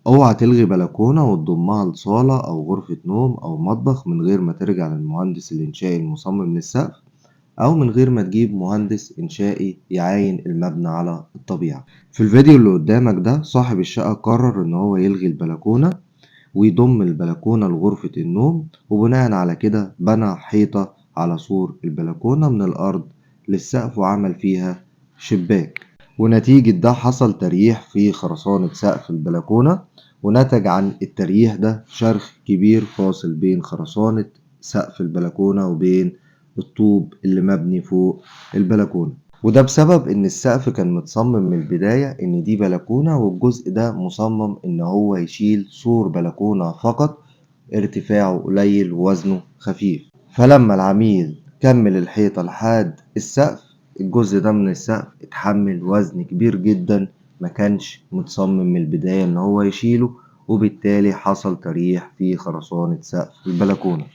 اوعى تلغي بلكونة وتضمها لصالة أو غرفة نوم أو مطبخ من غير ما ترجع للمهندس الإنشائي المصمم للسقف، أو من غير ما تجيب مهندس إنشائي يعاين المبنى على الطبيعة. في الفيديو اللي قدامك ده صاحب الشقة قرر إن هو يلغي البلكونة ويضم البلكونة لغرفة النوم، وبناء على كده بنى حيطة على سور البلكونة من الأرض للسقف وعمل فيها شباك. ونتيجة ده حصل تريح في خرسانة سقف البلكونة، ونتج عن التريح ده شرخ كبير فاصل بين خرسانة سقف البلكونة وبين الطوب اللي مبني فوق البلكونة. وده بسبب إن السقف كان متصمم من البداية إن دي بلكونة، والجزء ده مصمم إن هو يشيل سور بلكونة فقط، ارتفاعه قليل ووزنه خفيف. فلما العميل كمل الحيطة لحد السقف، الجزء ده من السقف اتحمل وزن كبير جدا ما كانش متصمم من البداية إن هو يشيله، وبالتالي حصل تريح في خرسانة سقف البلكونة.